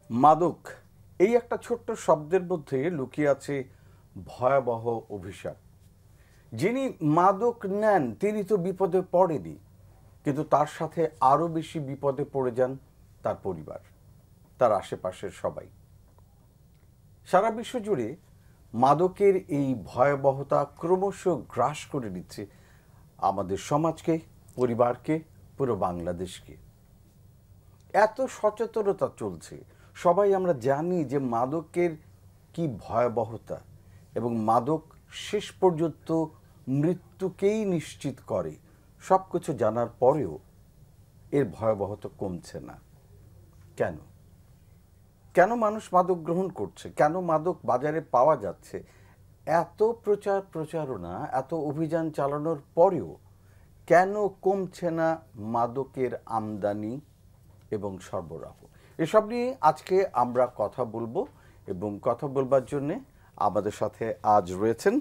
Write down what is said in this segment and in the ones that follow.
মাদক এই একটা ছোট্ট শব্দের মধ্যে লুকিয়ে আছে ভয়াবহ অভিশাপ। যিনি মাদক নেন তিনি তো বিপদে পড়েনি, কিন্তু তার সাথে আরো বেশি বিপদে পড়ে যান তার পরিবার, তার আশেপাশের সবাই। সারা বিশ্ব জুড়ে মাদকের এই ভয়াবহতা ক্রমশ গ্রাস করে নিচ্ছে আমাদের সমাজকে, পরিবারকে, পুরো বাংলাদেশকে। এত সচেতনতা চলছে, সবাই আমরা জানি যে মাদকের কি ভয়াবহতা, এবং মাদক শেষ পর্যন্ত মৃত্যুকেই নিশ্চিত করে। সব কিছু জানার পরেও এর ভয়াবহতা কমছে না। কেন কেন মানুষ মাদক গ্রহণ করছে? কেন মাদক বাজারে পাওয়া যাচ্ছে? এত প্রচারণা, এত অভিযান চালানোর পরেও কেন কমছে না মাদকের আমদানি এবং সরবরাহ? এসব নিয়ে আজকে আমরা কথা বলবো, এবং কথা বলবার জন্যে আমাদের সাথে আজ রয়েছেন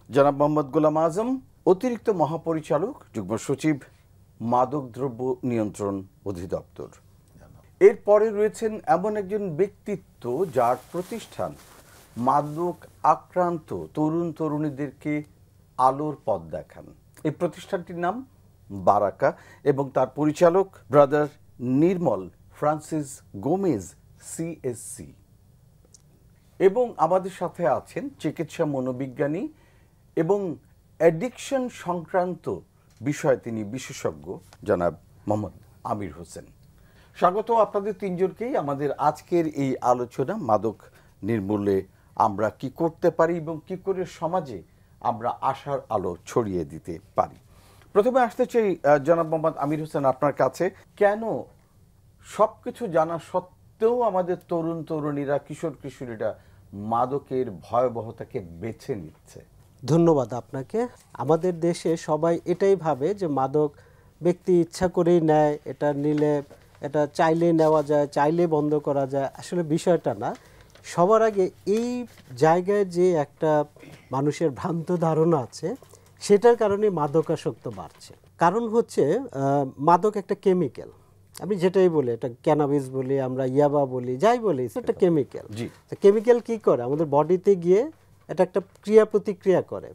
জনাব মোহাম্মদ গোলাম আজম, অতিরিক্ত মহাপরিচালক, যুগ্ম সচিব, মাদকদ্রব্য নিয়ন্ত্রণ অধিদপ্তর। এরপরে রয়েছেন এমন একজন ব্যক্তিত্ব যার প্রতিষ্ঠান মাদক আক্রান্ত তরুণ তরুণীদেরকে আলোর পথ দেখান। এই প্রতিষ্ঠানটির নাম বারাকা, এবং তার পরিচালক ব্রাদার নির্মল ফ্রান্সিস গোমেজ, সিএসসি। এবং আমাদের সাথে আছেন চিকিৎসা মনোবিজ্ঞানী এবং অ্যাডিকশন সংক্রান্ত বিষয়ে তিনি বিশেষজ্ঞ জনাব মোহাম্মদ আমির হোসেন। স্বাগত আপনাদের তিনজনকেই আমাদের আজকের এই আলোচনা, মাদক নির্মূলে আমরা কি করতে পারি এবং কি করে সমাজে আমরা আশার আলো ছড়িয়ে দিতে পারি। প্রথমে আসতে চাই জনাব মোহাম্মদ আমির হোসেন আপনার কাছে। কেন সবকিছু জানা সত্ত্বেও আমাদের তরুণ তরুণীরা, কিশোর কিশোরীরা মাদকের ভয়াবহতাকে বেছে নিচ্ছে? ধন্যবাদ আপনাকে। আমাদের দেশে সবাই এটাই ভাবে যে মাদক ব্যক্তি ইচ্ছা করেই নেয়, এটা নিলে এটা চাইলেই নেওয়া যায়, চাইলেই বন্ধ করা যায়। আসলে বিষয়টা না। সবার আগে এই জায়গায় যে একটা মানুষের ভ্রান্ত ধারণা আছে, সেটার কারণে মাদকাসক্ত বাড়ছে। কারণ হচ্ছে মাদক একটা কেমিক্যাল। আমি যেটাই বলি, এটা ক্যানাবিস বলি, আমরা ইয়াবা বলি, যাই বলি, এটা কেমিক্যাল। কেমিক্যাল কি করে? আমাদের বডিতে গিয়ে এটা একটা ক্রিয়া প্রতিক্রিয়া করে।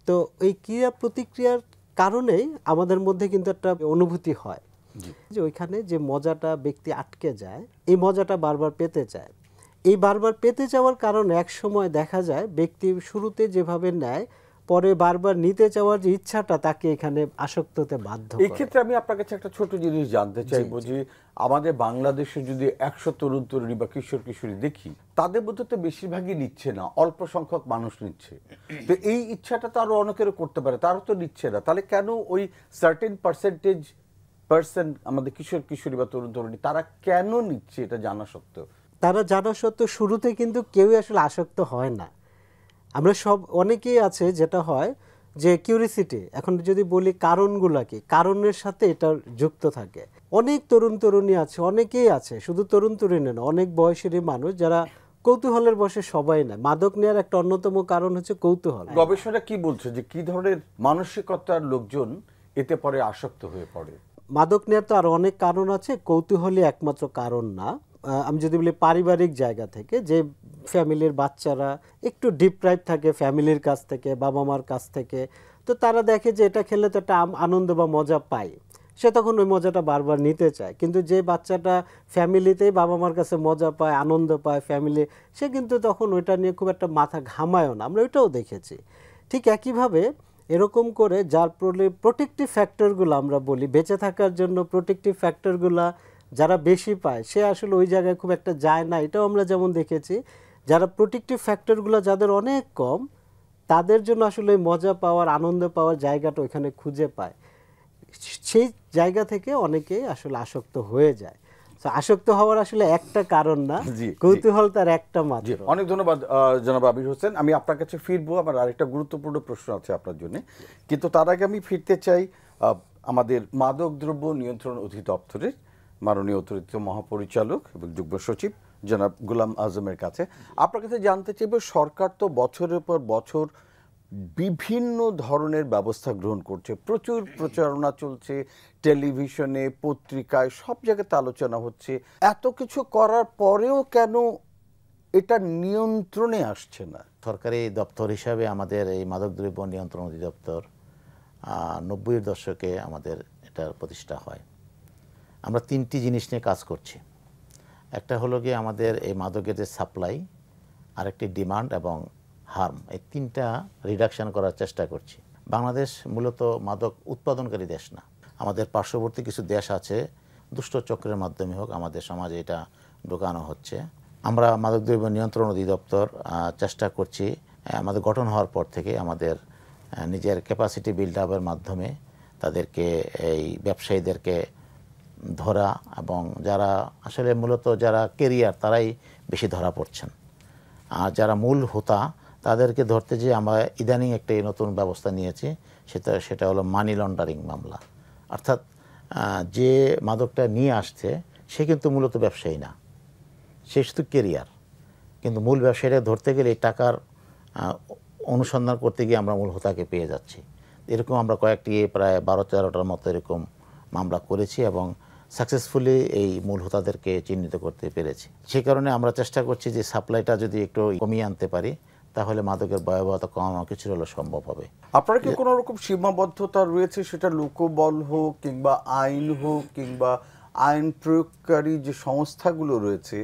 তো এই ক্রিয়া প্রতিক্রিয়ার কারণেই আমাদের মধ্যে কিন্তু একটা অনুভূতি হয় যে ওইখানে যে মজাটা ব্যক্তি আটকে যায়, এই মজাটা বারবার পেতে চায়। এই বারবার পেতে যাওয়ার কারণে এক সময় দেখা যায় ব্যক্তি শুরুতে যেভাবে নেয়, পরে বারবার নিতে চাওয়ার যে ইচ্ছাটা তাকে এখানে আসক্ত হতে বাধ্য করে। এই ক্ষেত্রে আমি আপনার কাছে একটা ছোট জিনিস জানতে চাইবো যে আমাদের বাংলাদেশে যদি 100 তরুণ তরুণী বা কিশোর কিশোরী দেখি, তাদের মধ্যে তো বেশিরভাগই নিচ্ছে না, অল্প সংখ্যক মানুষ নিচ্ছে। তো এই ইচ্ছাটা তো আরো অনেকেরও করতে পারে, তারও তো নিচ্ছে না। তাহলে কেন ওই সার্টেন পার্সেন্ট আমাদের কিশোর কিশোরী বা তরুণ তরুণী তারা কেন নিচ্ছে এটা জানা সত্ত্বেও? তারা জানা সত্ত্বেও শুরুতে কিন্তু কেউই আসলে আসক্ত হয় না। আমরা অনেকেই আছে যেটা হয় যে কিউরিসিটি, এখন যদি বলি কারণগুলো কি, কারণের সাথে এটা যুক্ত থাকে। অনেক তরুণ তরুণী আছে, অনেকেই আছে, শুধু তরুণ তরুণী না, অনেক বয়সেরই মানুষ যারা কৌতূহলের বসে সবাই না। মাদক নেওয়ার একটা অন্যতম কারণ হচ্ছে কৌতূহল। গবেষণা কি বলছে যে কি ধরনের মানসিকতার লোকজন এতে পরে আসক্ত হয়ে পড়ে? মাদক নেওয়ার তো আরো অনেক কারণ আছে, কৌতূহলই একমাত্র কারণ না। আমি যদি বলি পারিবারিক জায়গা থেকে, যে ফ্যামিলির বাচ্চারা একটু ডিপ্রাইভ থাকে ফ্যামিলির কাছ থেকে, বাবা মার কাছ থেকে, তো তারা দেখে যে এটা খেলে তো একটা আনন্দ বা মজা পায়, সে তখন ওই মজাটা বারবার নিতে চায়। কিন্তু যে বাচ্চাটা ফ্যামিলিতেই বাবা মার কাছে মজা পায়, আনন্দ পায় ফ্যামিলি, সে কিন্তু তখন ওইটা নিয়ে খুব একটা মাথা ঘামায়ও না। আমরা ওইটাও দেখেছি। ঠিক একইভাবে এরকম করে যার প্রোটেক্টিভ ফ্যাক্টরগুলো আমরা বলি, বেঁচে থাকার জন্য প্রোটেক্টিভ ফ্যাক্টরগুলো যারা বেশি পায়, সে আসলে ওই জায়গায় খুব একটা যায় না। এটাও আমরা যেমন দেখেছি, যারা প্রোটেক্টিভ ফ্যাক্টরগুলো যাদের অনেক কম, তাদের জন্য আসলে মজা পাওয়ার, আনন্দ পাওয়ার জায়গাটা ওইখানে খুঁজে পায়। সেই জায়গা থেকে অনেকেই আসলে আসক্ত হয়ে যায়। আসক্ত হওয়ার আসলে একটা কারণ না, কৌতূহল তার একটা মাত্র। অনেক ধন্যবাদ জনাব আমির হোসেন। আমি আপনার কাছে ফিরবো, আমার আরেকটা গুরুত্বপূর্ণ প্রশ্ন আছে আপনার জন্য, কিন্তু তার আগে আমি ফিরতে চাই আমাদের মাদকদ্রব্য নিয়ন্ত্রণ অধিদপ্তরের মাননীয় অতিরিক্ত মহাপরিচালক এবং যুগ্ম সচিব জনাব গোলাম আজমের কাছে। আপনার কাছে জানতে চাইব, সরকার তো বছরের পর বছর বিভিন্ন ধরনের ব্যবস্থা গ্রহণ করছে, প্রচুর প্রচারণা চলছে, টেলিভিশনে, পত্রিকায়, সব জায়গাতে আলোচনা হচ্ছে। এত কিছু করার পরেও কেন এটা নিয়ন্ত্রণে আসছে না? সরকারি দপ্তর হিসাবে আমাদের এই মাদকদ্রব্য নিয়ন্ত্রণ অধিদপ্তর 90-এর দশকে আমাদের এটার প্রতিষ্ঠা হয়। আমরা 3টি জিনিস নিয়ে কাজ করছি। একটা হলো গিয়ে আমাদের এই মাদকের যে সাপ্লাই, আরেকটি ডিমান্ড এবং হার্ম, এই 3টা রিডাকশন করার চেষ্টা করছি। বাংলাদেশ মূলত মাদক উৎপাদনকারী দেশ না। আমাদের পার্শ্ববর্তী কিছু দেশ আছে, দুষ্ট চক্রের মাধ্যমে হোক আমাদের সমাজে এটা ঢোকানো হচ্ছে। আমরা মাদকদ্রব্য নিয়ন্ত্রণ অধিদপ্তর চেষ্টা করছি আমাদের গঠন হওয়ার পর থেকে আমাদের নিজের ক্যাপাসিটি বিল্ড আপের মাধ্যমে তাদেরকে, এই ব্যবসায়ীদেরকে ধরা, এবং যারা আসলে মূলত যারা কেরিয়ার তারাই বেশি ধরা পড়ছেন। আর যারা মূল হোতা তাদেরকে ধরতে যে আমরা ইদানিং একটা নতুন ব্যবস্থা নিয়েছি, সেটা হলো মানি লন্ডারিং মামলা। অর্থাৎ যে মাদকটা নিয়ে আসছে সে কিন্তু মূলত ব্যবসায়ী না, সে শুধু কেরিয়ার, কিন্তু মূল ব্যবসায়ীরা ধরতে গেলে এই টাকার অনুসন্ধান করতে গিয়ে আমরা মূল হোতাকে পেয়ে যাচ্ছি। এরকম আমরা কয়েকটি প্রায় 12-13টার মতো এরকম মামলা করেছি এবং সাকসেসফুলি এই মূল হোতাদেরকে চিহ্নিত করতে পেরেছি। সেই কারণে আমরা চেষ্টা করছি যে সাপ্লাইটা যদি একটু কমিয়ে আনতে পারি তাহলে মাদকের ভয়াবহতা কমানো কিছু হলো সম্ভব হবে। আপনার কি কোনো রকম সীমাবদ্ধতা রয়েছে, সেটা লোকবল হোক কিংবা আইন হোক কিংবা আইন প্রয়োগকারী যে সংস্থাগুলো রয়েছে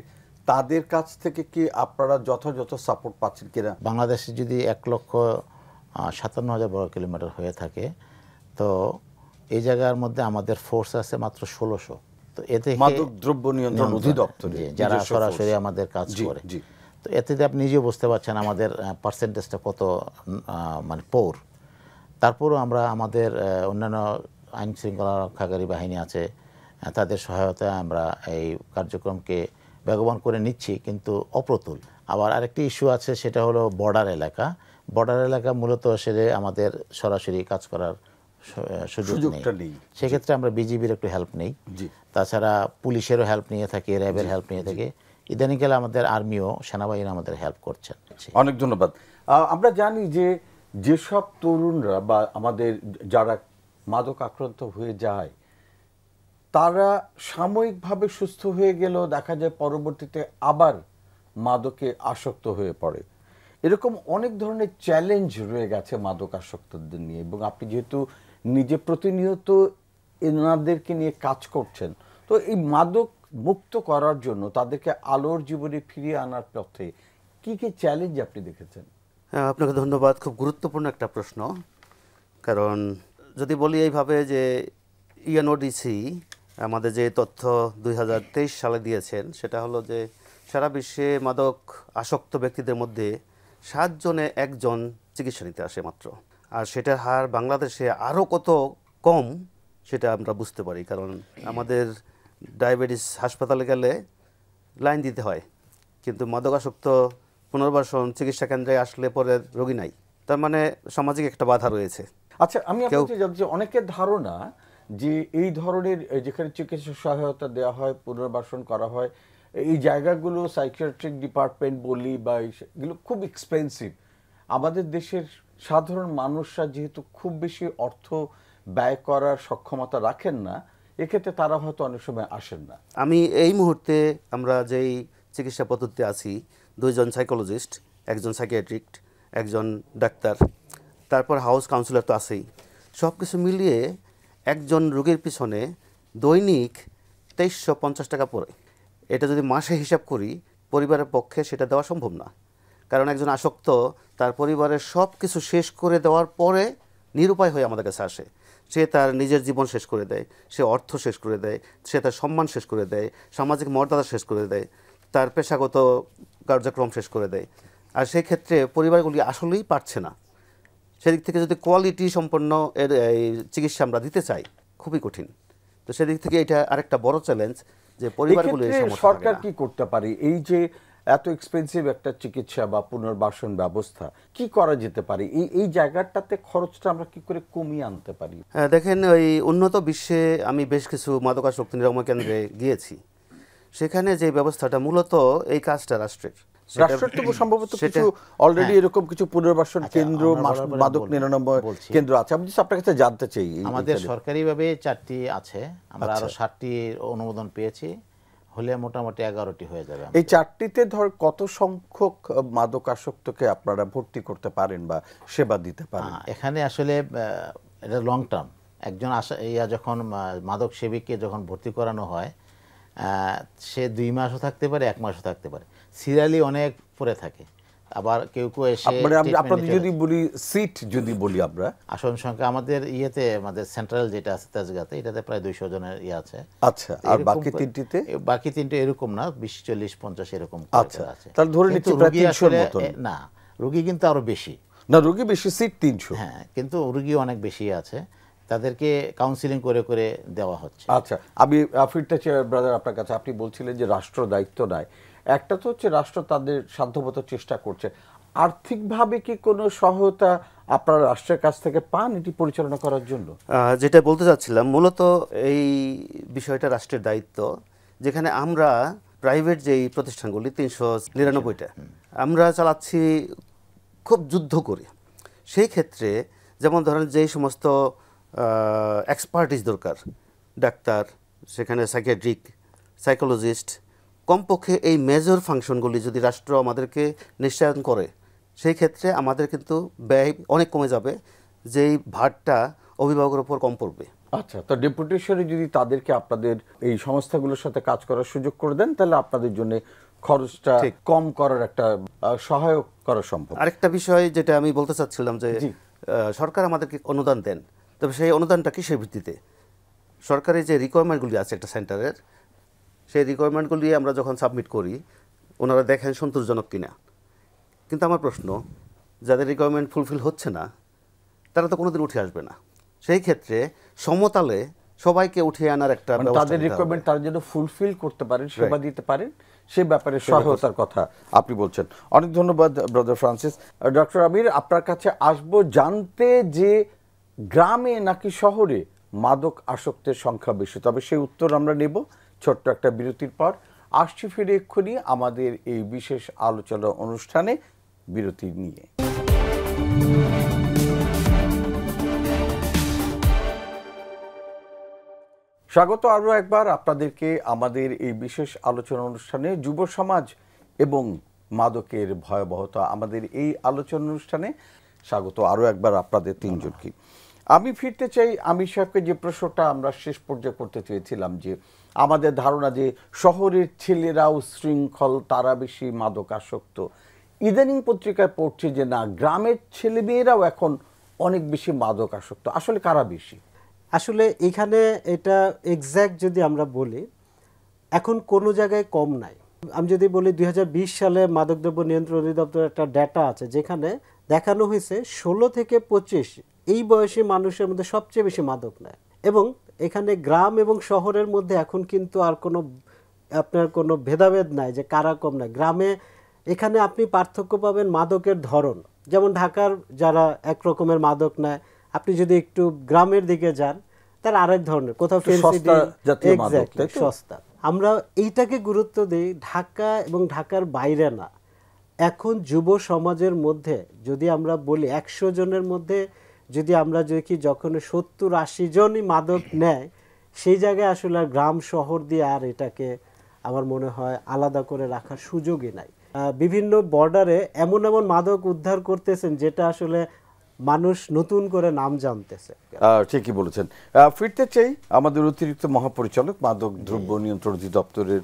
তাদের কাছ থেকে কি আপনারা যথাযথ সাপোর্ট পাচ্ছেন কিনা? বাংলাদেশে যদি 1,57,000 বর্গ কিলোমিটার হয়ে থাকে, তো এই জায়গার মধ্যে আমাদের ফোর্স আছে মাত্র 1600। তো এতে মাদক দ্রব্য নিয়ন্ত্রণ অধিদপ্তরে যারা সরাসরি আমাদের কাজ করে, তো এতে আপনি নিজেও বুঝতে পারছেন আমাদের পার্সেন্টেজটা কত মানে পৌর। তারপরও আমরা আমাদের অন্যান্য আইন শৃঙ্খলা রক্ষাকারী বাহিনী আছে, তাদের সহায়তায় আমরা এই কার্যক্রমকে বেগবান করে নিচ্ছি, কিন্তু অপ্রতুল। আবার আরেকটি ইস্যু আছে, সেটা হলো বর্ডার এলাকা। বর্ডার এলাকা মূলত সেরে আমাদের সরাসরি কাজ করার সুযোগ নেই। সেক্ষেত্রে আমরা বিজিবির একটু হেল্প নেই, তাছাড়া পুলিশেরও হেল্প নিয়ে থাকি, র্যাবের হেল্প নিয়ে থাকি। ইদানিংকালে আমাদের আর্মিও, সেনাবাহিনী আমাদের হেল্প করছেন। অনেক ধন্যবাদ। আমরা জানি যে যেসব তরুণরা বা আমাদের যারা মাদক আক্রান্ত হয়ে যায় তারা সাময়িকভাবে সুস্থ হয়ে গেলেও দেখা যায় পরবর্তীতে আবার মাদকে আসক্ত হয়ে পড়ে। এরকম অনেক ধরনের চ্যালেঞ্জ রয়ে গেছে মাদক আসক্তদের নিয়ে, এবং আপনি যেহেতু নিজে প্রতিনিয়ত এনাদেরকে নিয়ে কাজ করছেন, তো এই মাদক মুক্ত করার জন্য তাদেরকে আলোর জীবনে ফিরিয়ে আনার পথে কি কি চ্যালেঞ্জ আপনি দেখেছেন? আপনাকে ধন্যবাদ, খুব গুরুত্বপূর্ণ একটা প্রশ্ন। কারণ যদি বলি এইভাবে যে ইউএনওডিসি আমাদের যে তথ্য 2023 সালে দিয়েছেন, সেটা হলো যে সারা বিশ্বে মাদক আসক্ত ব্যক্তিদের মধ্যে 7 জনে 1 জন চিকিৎসা নিতে আসে মাত্র। আর সেটার হার বাংলাদেশে আরও কত কম সেটা আমরা বুঝতে পারি, কারণ আমাদের ডায়াবেটিস হাসপাতালে গেলে লাইন দিতে হয়, কিন্তু মাদকাসক্ত পুনর্বাসন চিকিৎসা কেন্দ্রে আসলে পরে রোগী নাই। তার মানে সামাজিক একটা বাধা রয়েছে। আচ্ছা, আমি আপনাকে জানতে চাই, অনেকের ধারণা যে এই ধরনের যেখানে চিকিৎসা সহায়তা দেওয়া হয়, পুনর্বাসন করা হয়, এই জায়গাগুলো সাইকিয়াট্রিক ডিপার্টমেন্ট বলি বা এগুলো খুব এক্সপেন্সিভ। আমাদের দেশের সাধারণ মানুষরা যেহেতু খুব বেশি অর্থ ব্যয় করার সক্ষমতা রাখেন না, এক্ষেত্রে তারা হয়তো অনেক সময় আসেন না। আমি এই মুহূর্তে আমরা যেই চিকিৎসা পদ্ধতিতে আছি, 2 জন সাইকোলজিস্ট, 1 জন সাইকিয়াট্রিস্ট, 1 জন ডাক্তার, তারপর হাউস কাউন্সিলর তো আছেই, সব কিছু মিলিয়ে একজন রোগীর পিছনে দৈনিক 2350 টাকা পড়ে। এটা যদি মাসে হিসাব করি, পরিবারের পক্ষে সেটা দেওয়া সম্ভব না। কারণ একজন আসক্ত তার পরিবারের সব কিছু শেষ করে দেওয়ার পরে নিরুপায় হয়ে আমাদের কাছে আসে। সে তার নিজের জীবন শেষ করে দেয়, সে অর্থ শেষ করে দেয়, সে তার সম্মান শেষ করে দেয়, সামাজিক মর্যাদা শেষ করে দেয়, তার পেশাগত কার্যক্রম শেষ করে দেয়। আর সেই ক্ষেত্রে পরিবারগুলি আসলেই পারছে না। সেদিক থেকে যদি কোয়ালিটি সম্পন্ন এই চিকিৎসা আমরা দিতে চাই, খুবই কঠিন। তো সেদিক থেকে এটা আরেকটা বড় চ্যালেঞ্জ যে পরিবারগুলো এই সমস্যা। সরকার কি করতে পারে? এই যে এত এক্সপেন্সিভ একটা চিকিৎসা বা পুনর্বাসন ব্যবস্থা, কি করা যেতে পারে? এই জায়গাটাতে খরচটা আমরা কি করে কমিয়ে আনতে পারি? দেখেন, ওই উন্নত বিশ্বে আমি বেশ কিছু মাদকাসক্তি নিরাময় কেন্দ্রে গিয়েছি। সেখানে যে ব্যবস্থাটা মূলত এই কাজটা রাষ্ট্রের, রাষ্ট্রের তো সম্ভবত কিছু অলরেডি এরকম কিছু পুনর্বাসন কেন্দ্র, মাদক নিরানব্বই কেন্দ্র আছে। আমি just আপনার কাছে জানতে চাই, আমাদের সরকারিভাবে 4টি আছে, আমরা আরো 7টি অনুমোদন পেয়েছি, হলে মোটামুটি 11টি হয়ে যাবে। এই 4টিতে ধর কত সংখ্যক মাদকাসক্তকে আপনারা ভর্তি করতে পারেন বা সেবা দিতে পারেন? এখানে আসলে এটা লং টার্ম, একজন যখন মাদক সেবীকে যখন ভর্তি করানো হয়, সে 2 মাসও থাকতে পারে, 1 মাসও থাকতে পারে, সিরিয়ালি অনেক পরে থাকে। আবার কেউ কেউ এসে আপনাদের যদি বলি সিট, যদি বলি আমরা আসন সংখ্যা আমাদের আমাদের সেন্ট্রাল যেটা আছে তেজগাঁতে, এটাতে প্রায় 200 জনের আছে। আচ্ছা, আর বাকি 3টিতে? বাকি 3টে এরকম না, 20, 40, 50 এরকম আচ্ছা আছে। তাহলে ধরে নিচ্ছি প্রায় 300 এর মতো। না, রোগী কিন্তু আরো বেশি। না, রোগী বেশি, সিট 300। হ্যাঁ, কিন্তু রোগী অনেক বেশি আছে, তাদেরকে কাউন্সিলিং করে করে দেওয়া হচ্ছে। আচ্ছা, আমি ফিরতে চাই ব্রাদার আপনার কাছে। আপনি বলছিলেন যে রাষ্ট্র দায়িত্ব নেয়। একটা তো হচ্ছে রাষ্ট্র তাদের সাধ্যমতো চেষ্টা করছে, আর্থিকভাবে কি কোনো সহায়তা আপনারা রাষ্ট্রের কাছ থেকে পান এটি পরিচালনা করার জন্য? যেটা বলতে চাচ্ছিলাম, মূলত এই বিষয়টা রাষ্ট্রের দায়িত্ব, যেখানে আমরা প্রাইভেট যেই প্রতিষ্ঠানগুলি 399টা আমরা চালাচ্ছি খুব যুদ্ধ করে। সেই ক্ষেত্রে যেমন ধরেন যেই সমস্ত এক্সপার্টিস দরকার, ডাক্তার, সেখানে সাইকিয়াট্রিক, সাইকোলজিস্ট, কমপক্ষে এই মেজর ফাংশনগুলি যদি রাষ্ট্র আমাদেরকে নিশ্চয়ন করে, সেই ক্ষেত্রে আমাদের কিন্তু ব্যয় অনেক কমে যাবে, যেই ভারটা অভিভাবকের উপর কম পড়বে। আচ্ছা, তো ডেপুটেশনে যদি তাদেরকে আপনাদের এই সংস্থাগুলোর সাথে কাজ করার সুযোগ করে দেন, তাহলে আপনাদের জন্য খরচটা কম করার একটা সহায়ক করা সম্ভব। আরেকটা বিষয় যেটা আমি বলতে চাচ্ছিলাম যে সরকার আমাদেরকে অনুদান দেন, তবে সেই অনুদানটা কিসের ভিত্তিতে? সরকারি যে রিকোয়ারমেন্টগুলি আছে একটা সেন্টারের, সেই রিকোয়ারমেন্টগুলি আমরা যখন সাবমিট করি, ওনারা দেখেন সন্তোষজনক কিনা। কিন্তু আমার প্রশ্ন, যাদের রিকোয়ারমেন্ট ফুলফিল হচ্ছে না, তারা তো কোনোদিন উঠে আসবে না। সেই ক্ষেত্রে সমতালে সবাইকে উঠিয়ে আনার একটা তাদের রিকোয়ারমেন্ট তারা যেন ফুলফিল করতে পারেন, সেবা দিতে পারেন, সে ব্যাপারে সহায়তার কথা আপনি বলছেন। অনেক ধন্যবাদ ব্রাদার ফ্রান্সিস। ডক্টর আমির, আপনার কাছে আসবো জানতে যে গ্রামে নাকি শহরে মাদক আসক্তের সংখ্যা বেশি, তবে সেই উত্তর আমরা নেব ছোট্ট একটা বিরতির পর। আসছি ফিরে এক্ষুনি আমাদের এই বিশেষ আলোচনা অনুষ্ঠানে বিরতি নিয়ে। স্বাগত আরও একবার আপনাদেরকে আমাদের এই বিশেষ আলোচনা অনুষ্ঠানে, যুব সমাজ এবং মাদকের ভয়াবহতা। আমাদের এই আলোচনা অনুষ্ঠানে স্বাগত আরও একবার আপনাদের তিনজনকে। আমি ফিরতে চাই আমির সাহেবকে, যে প্রশ্নটা আমরা শেষ পর্যায়ে করতে চেয়েছিলাম, যে আমাদের ধারণা যে শহরের ছেলেরাও শৃঙ্খল, তারা বেশি মাদক আসক্ত। ইদানিং পত্রিকায় পড়ছে যে না, গ্রামের ছেলেমেয়েরাও এখন অনেক বেশি মাদক আসক্ত। আসলে কারা বেশি? আসলে এখানে এটা এক্স্যাক্ট যদি আমরা বলি, এখন কোনো জায়গায় কম নাই। আমি যদি বলি 2020 সালে মাদকদ্রব্য নিয়ন্ত্রণ অধিদপ্তরের একটা ডেটা আছে, যেখানে দেখানো হয়েছে 16 থেকে 25 এই বয়সী মানুষের মধ্যে সবচেয়ে বেশি মাদক নেয়। এবং এখানে গ্রাম এবং শহরের মধ্যে এখন কিন্তু আর আপনার কোনো ভেদাভেদ নাই যে কারা কম নেয়। গ্রামে এখানে আপনি পার্থক্য পাবেন মাদকের ধরন। যেমন ঢাকার যারা এক রকমের মাদক নেয়, আপনি যদি একটু গ্রামের দিকে যান, তার আরেক ধরনের, কোথাও সস্তা। আমরা এইটাকে গুরুত্ব দিই, ঢাকা এবং ঢাকার বাইরে না। এখন যুব সমাজের মধ্যে যদি আমরা বলি 100 জনের মধ্যে যদি আমরা দেখি যখন 70-80 জনই মাদক নেয়, সেই জায়গায় আসলে আর গ্রাম শহর দিয়ে আর এটাকে আমার মনে হয় আলাদা করে রাখার সুযোগই নাই। বিভিন্ন বর্ডারে এমন এমন মাদক উদ্ধার করতেছেন যেটা আসলে মানুষ নতুন করে নাম জানতেছে। ঠিকই বলেছেন। ফিরতে চাই আমাদের অতিরিক্ত মহাপরিচালক মাদক দ্রব্য নিয়ন্ত্রণ অধিদপ্তরের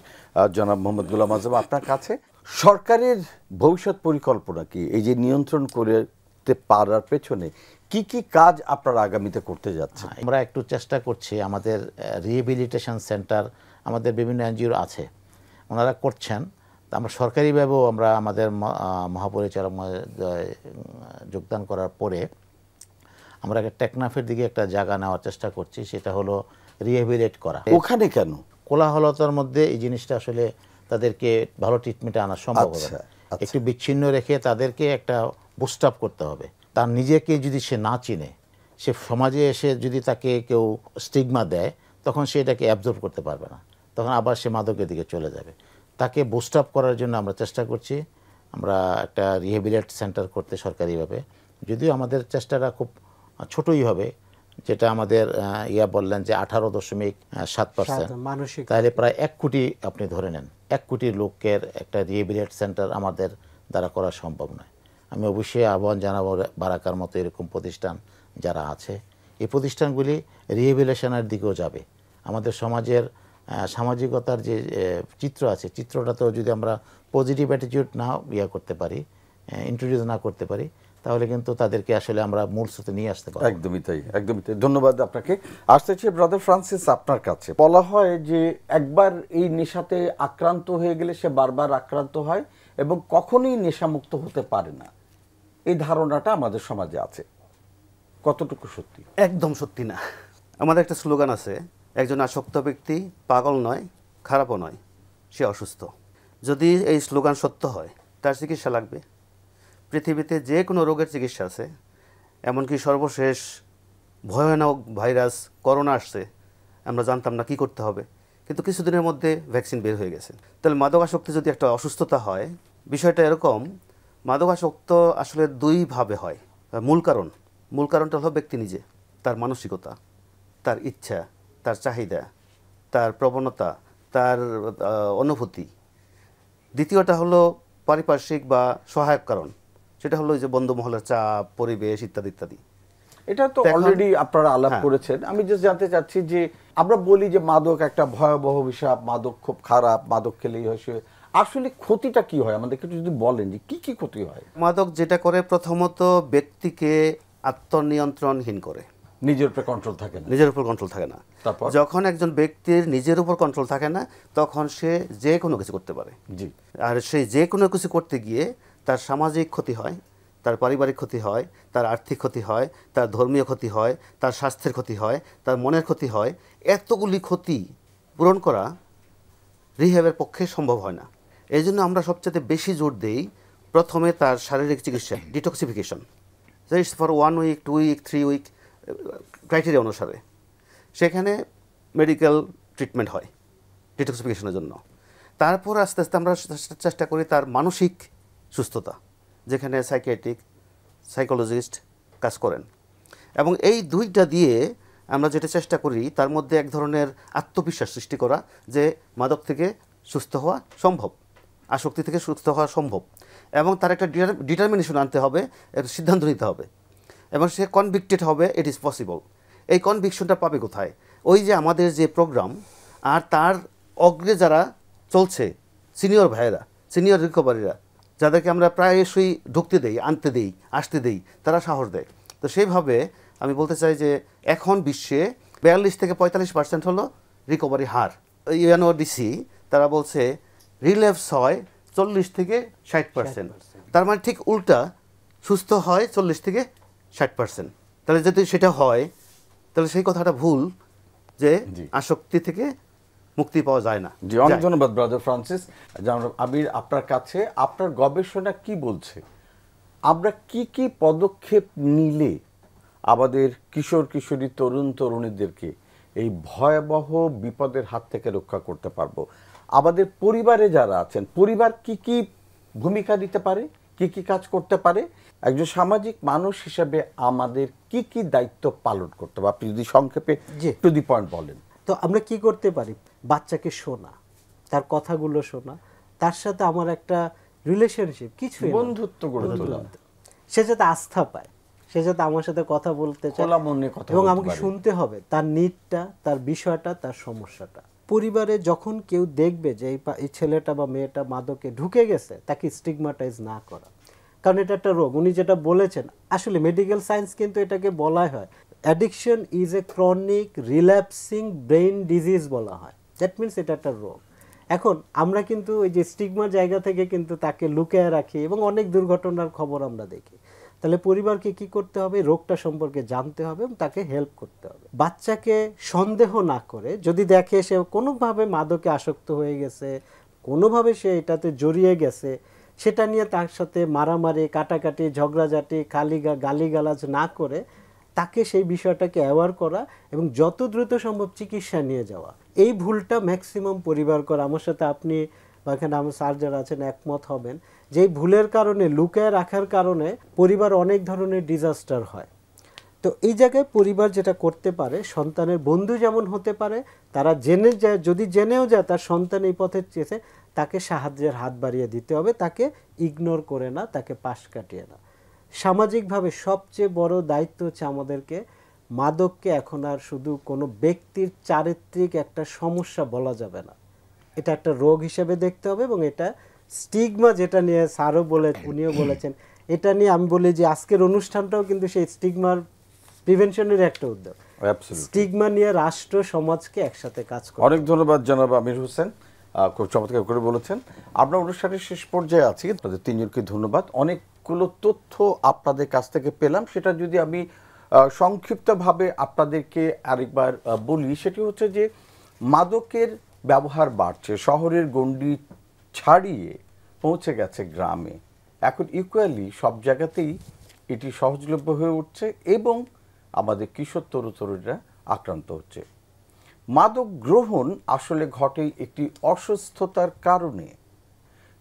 জনাব মোহাম্মদ গোলাম আজম, আপনার কাছে সরকারের ভবিষ্যৎ পরিকল্পনা কি? এই যে নিয়ন্ত্রণ করতে পারার পেছনে কি কি কাজ আপনারা আগামীতে করতে যাচ্ছেন? আমরা একটু চেষ্টা করছি, আমাদের রিহেবিলিটেশন সেন্টার আমাদের বিভিন্ন এনজিও আছে, ওনারা করছেন। আমরা সরকারিভাবেও আমরা আমাদের মহাপরিচালক যোগদান করার পরে আমরা টেকনাফের দিকে একটা জায়গা নেওয়ার চেষ্টা করছি, সেটা হলো রিহেবিলিট করা। ওখানে কেন? কোলাহলতার মধ্যে এই জিনিসটা আসলে তাদেরকে ভালো ট্রিটমেন্টে আনা সম্ভব হবে না। একটু বিচ্ছিন্ন রেখে তাদেরকে একটা বুস্ট আপ করতে হবে। তার নিজেকে যদি সে না চিনে, সে সমাজে এসে যদি তাকে কেউ স্টিগমা দেয়, তখন সে এটাকে অ্যাবজর্ব করতে পারবে না। তখন আবার সে মাদকের দিকে চলে যাবে। তাকে বুস্ট আপ করার জন্য আমরা চেষ্টা করছি, আমরা একটা রিহেবিলিট সেন্টার করতে সরকারিভাবে, যদিও আমাদের চেষ্টাটা খুব ছোটই হবে, যেটা আমাদের বললেন যে 18.7%, মানসিক তাহলে প্রায় 1 কোটি আপনি ধরে নেন, 1 কোটি লোকের একটা রিহেবিলিট সেন্টার আমাদের দ্বারা করা সম্ভব নয়। আমি অবশ্যই আহ্বান জানাবো বারাকার মতো এরকম প্রতিষ্ঠান যারা আছে, এই প্রতিষ্ঠানগুলি রিহেবিলিটেশনের দিকেও যাবে। আমাদের সমাজের সামাজিকতার যে চিত্র আছে, চিত্রটা তো যদি আমরা পজিটিভ অ্যাটিটিউড না করতে পারি, ইন্ট্রোডিউস না করতে পারি, তাহলে কিন্তু তাদেরকে আসলে আমরা মূল স্রোতে নিয়ে আসতে পারি। একদমই তাই, একদমই তাই। ধন্যবাদ আপনাকে। আসতে চাই ব্রাদার ফ্রান্সিস আপনার কাছে। বলা হয় যে একবার এই নেশাতে আক্রান্ত হয়ে গেলে সে বারবার আক্রান্ত হয় এবং কখনোই নেশামুক্ত হতে পারে না, এই ধারণাটা আমাদের সমাজে আছে, কতটুকু সত্যি? একদম সত্যি না। আমাদের একটা স্লোগান আছে, একজন আসক্ত ব্যক্তি পাগল নয়, খারাপও নয়, সে অসুস্থ। যদি এই স্লোগান সত্য হয়, তার চিকিৎসা লাগবে। পৃথিবীতে যে কোনো রোগের চিকিৎসা আছে, এমনকি সর্বশেষ ভয়ানক ভাইরাস করোনা আসছে, আমরা জানতাম না কি করতে হবে, কিন্তু কিছুদিনের মধ্যে ভ্যাকসিন বের হয়ে গেছে। তাহলে মাদকাসক্তি যদি একটা অসুস্থতা হয়, বিষয়টা এরকম, মাদকাসক্ত আসলে দুইভাবে হয়। মূল কারণটা হলো ব্যক্তি নিজে, তার মানসিকতা, তার ইচ্ছা, তার চাহিদা, তার প্রবণতা, তার অনুভূতি। দ্বিতীয়টা হলো পারিপার্শ্বিক বা সহায়ক কারণ, সেটা হলো যে বন্ধু মহলের চাপ, পরিবেশ ইত্যাদি ইত্যাদি। এটা তো অলরেডি আপনারা আলাপ করেছেন। আমি জাস্ট জানতে চাচ্ছি যে আমরা বলি যে মাদক একটা ভয়াবহ বিষয়, মাদক খুব খারাপ, মাদক খেলেই হয়, আসলে ক্ষতিটা কি হয় আমাদেরকে যদি বলেন যে কি কি ক্ষতি হয়? মাদক যেটা করে, প্রথমত ব্যক্তিকে আত্মনিয়ন্ত্রণহীন করে, নিজের উপর কন্ট্রোল থাকে না, নিজের উপর কন্ট্রোল থাকে না। তারপর যখন একজন ব্যক্তির নিজের উপর কন্ট্রোল থাকে না, তখন সে যে কোনো কিছু করতে পারে। জি, আর সেই যে কোনো কিছু করতে গিয়ে তার সামাজিক ক্ষতি হয়, তার পারিবারিক ক্ষতি হয়, তার আর্থিক ক্ষতি হয়, তার ধর্মীয় ক্ষতি হয়, তার স্বাস্থ্যের ক্ষতি হয়, তার মনের ক্ষতি হয়। এতগুলি ক্ষতি পূরণ করা রিহ্যাবের পক্ষে সম্ভব হয় না। এই জন্য আমরা সবচেয়ে বেশি জোর দিই প্রথমে তার শারীরিক চিকিৎসা, detoxification. It's for 1 week, 2 week, 3 week criteria অনুসারে সেখানে মেডিকেল ট্রিটমেন্ট হয় ডিটক্সিফিকেশনের জন্য। তারপর আস্তে আস্তে আমরা চেষ্টা করি তার মানসিক সুস্থতা, যেখানে সাইকিয়াট্রিক, সাইকোলজিস্ট কাজ করেন। এবং এই দুইটা দিয়ে আমরা যেটা চেষ্টা করি, তার মধ্যে এক ধরনের আত্মবিশ্বাস সৃষ্টি করা যে মাদক থেকে সুস্থ হওয়া সম্ভব, আসক্তি থেকে সুস্থ হওয়া সম্ভব, এবং তার একটা ডিটারমিনেশন আনতে হবে, একটা সিদ্ধান্ত নিতে হবে, এবং সে কনভিক্টেড হবে, ইট ইজ পসিবল। এই কনভিকশনটা পাবে কোথায়? ওই যে আমাদের যে প্রোগ্রাম, আর তার অগ্রে যারা চলছে, সিনিয়র ভাইয়েরা, সিনিয়র রিকভারিরা, যাদেরকে আমরা প্রায়শই ঢুকতে দেই, আনতে দেই, আসতে দেই, তারা সাহস দেয়। তো সেইভাবে আমি বলতে চাই যে এখন বিশ্বে 42 থেকে 45% হলো রিকভারি হার। ইউএনওডিসি তারা বলছে রিল্যাপস হয় 40 থেকে 60%। তার মানে ঠিক উল্টা, সুস্থ হয় 40 থেকে 60%। তাহলে যদি সেটা হয়, তাহলে সেই কথাটা ভুল যে আসক্তি থেকে মুক্তি পাওয়া যায় না। জি, অনেক ধন্যবাদ ব্রাদার ফ্রান্সিস। আবির, আপনার কাছে আপনার গবেষণা কি বলছে, আমরা কি কি পদক্ষেপ নিলে আমাদের কিশোর কিশোরী, তরুণ তরুণীদেরকে এই ভয়াবহ বিপদের হাত থেকে রক্ষা করতে পারবো? আমাদের পরিবারে যারা আছেন, পরিবার কি কি ভূমিকা দিতে পারে, কি কি কাজ করতে পারে, একজন সামাজিক মানুষ হিসেবে আমাদের কি কি দায়িত্ব পালন করতে হবে? আপনি যদি সংক্ষেপে টু দি পয়েন্ট বলেন। তো আমরা কি করতে পারি? বাচ্চাকে শোনা, তার কথাগুলো শোনা, তার সাথে আমার একটা রিলেশনশিপ, কিছু বন্ধুত্ব গড়ে তোলা, সে যাতে আস্থা পায়, সে যাতে আমার সাথে কথা বলতে চায় এবং আমাকে শুনতে হবে তার নিডটা, তার বিষয়টা, তার সমস্যাটা। পরিবারে যখন কেউ দেখবে যে এই ছেলেটা বা মেয়েটা মাদকে ঢুকে গেছে, তাকে স্টিগমাটাইজ না করা, কারণ এটা একটা রোগ। উনি যেটা বলেছেন, আসলে মেডিকেল সায়েন্স কিন্তু এটাকে বলা হয় addiction is a chronic relapsing brain disease বলা হয়। দ্যাট মিনস এটা একটা রোগ। এখন আমরা কিন্তু ওই যে স্টিগমার জায়গা থেকে কিন্তু তাকে লুকিয়ে রাখি এবং অনেক দুর্ঘটনার খবর আমরা দেখি। তাহলে পরিবারকে কি করতে হবে? রোগটা সম্পর্কে জানতে হবে এবং তাকে হেল্প করতে হবে। বাচ্চাকে সন্দেহ না করে, যদি দেখে সে কোনোভাবে মাদকে আসক্ত হয়ে গেছে, কোনোভাবে সে এটাতে জড়িয়ে গেছে, সেটা নিয়ে তার সাথে মারামারি, কাটাকাটি, ঝগড়াঝাটি, গালিগালাজ না করে তাকে সেই বিষয়টাকে অ্যাওয়ার করা এবং যত দ্রুত সম্ভব চিকিৎসা নিয়ে যাওয়া। এই ভুলটা ম্যাক্সিমাম পরিবার করে। আমার সাথে আপনি বা এখানে আমার স্যার যারা আছেন একমত হবেন যে এই ভুলের কারণে, লুকায় রাখার কারণে পরিবার অনেক ধরনের ডিজাস্টার হয়। তো এই জায়গায় পরিবার যেটা করতে পারে, সন্তানের বন্ধু যেমন হতে পারে, তারা জেনে যায়, যদি জেনেও যায় তার সন্তান এই পথে চেয়েছে, তাকে সাহায্যের হাত বাড়িয়ে দিতে হবে, তাকে ইগনোর করে না, তাকে পাশ কাটিয়ে না। সামাজিকভাবে সবচেয়ে বড় দায়িত্ব হচ্ছে আমাদেরকে মাদককে এখন আর শুধু কোনো ব্যক্তির চারিত্রিক একটা সমস্যা বলা যাবে না, এটা একটা রোগ হিসেবে দেখতে হবে। এবং এটা স্টিগমা, যেটা নিয়ে স্যারও উনিও বলেছেন, এটা নিয়ে আমি বলি যে আজকের অনুষ্ঠানটাও কিন্তু সেই স্টিগমার প্রিভেনশনের একটা উদ্যোগ। স্টিগমা নিয়ে রাষ্ট্র সমাজকে একসাথে কাজ করে। অনেক ধন্যবাদ জনাব আমির হোসেন, খুব চমৎকার করে বলেছেন। আমরা অনুষ্ঠানের শেষ পর্যায়ে আছি, আপনাদের তিনজনকে ধন্যবাদ। অনেকগুলো তথ্য আপনাদের কাছ থেকে পেলাম, সেটা যদি আমি সংক্ষিপ্তভাবে আপনাদেরকে আরেকবার বলি, সেটি হচ্ছে যে মাদকের ব্যবহার বাড়ছে, শহরের গণ্ডি ছাড়িয়ে পৌঁছে গেছে গ্রামে। এখন ইকুয়ালি সব জায়গাতেই এটি সহজলভ্য হয়ে উঠছে এবং আমাদের কিশোর তরুণীরা আক্রান্ত হচ্ছে। মাদক গ্রহণ আসলে ঘটে একটি অসুস্থতার কারণে।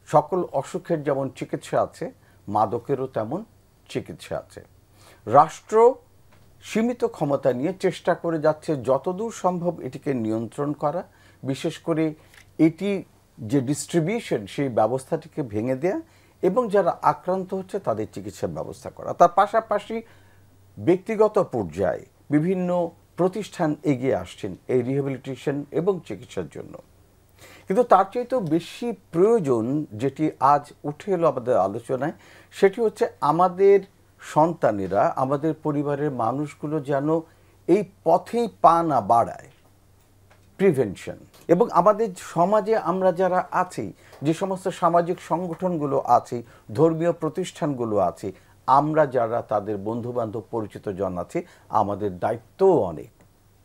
সকল অসুখের যেমন চিকিৎসা আছে, মাদকেরও তেমন চিকিৎসা আছে। রাষ্ট্র সীমিত ক্ষমতা নিয়ে চেষ্টা করে যাচ্ছে যতদূর সম্ভব এটিকে নিয়ন্ত্রণ করা, বিশেষ করে এটি যে ডিস্ট্রিবিউশন সেই ব্যবস্থাটিকে ভেঙে দেয়া এবং যারা আক্রান্ত হচ্ছে তাদের চিকিৎসার ব্যবস্থা করা। তার পাশাপাশি ব্যক্তিগত পর্যায়ে বিভিন্ন প্রতিষ্ঠান এগিয়ে আসছেন এই রিহ্যাবিলিটেশন এবং চিকিৎসার জন্য। কিন্তু তার চাইতেও বেশি প্রয়োজন যেটি আজ উঠে এলো আমাদের আলোচনায়, সেটি হচ্ছে আমাদের সন্তানেরা, আমাদের পরিবারের মানুষগুলো যেন এই পথেই পা না বাড়ায়। প্রিভেনশন এবং আমাদের সমাজে আমরা যারা আছি, যে সমস্ত সামাজিক সংগঠনগুলো আছে, ধর্মীয় প্রতিষ্ঠানগুলো আছে, আমরা যারা তাদের বন্ধুবান্ধব পরিচিত জন আছে, আমাদের দায়িত্বও অনেক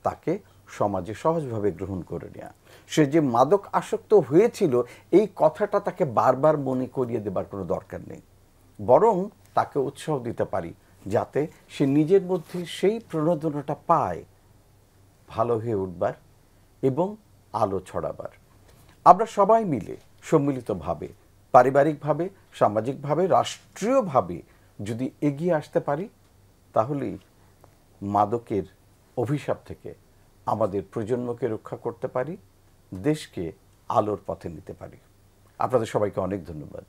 তাকে সমাজে সহজভাবে গ্রহণ করে নেওয়া। সে যে মাদক আসক্ত হয়েছিল এই কথাটা তাকে বারবার মনে করিয়ে দেবার কোনো দরকার নেই, বরং তাকে উৎসাহ দিতে পারি যাতে সে নিজের মধ্যে সেই প্রণোদনাটা পায় ভালো হয়ে উঠবার এবং আলো ছড়াবার। আমরা সবাই মিলে সম্মিলিতভাবে, পারিবারিকভাবে, সামাজিকভাবে, রাষ্ট্রীয়ভাবে যদি এগিয়ে আসতে পারি, তাহলেই মাদকের অভিশাপ থেকে আমাদের প্রজন্মকে রক্ষা করতে পারি, দেশকে আলোর পথে নিতে পারি। আপনাদের সবাইকে অনেক ধন্যবাদ।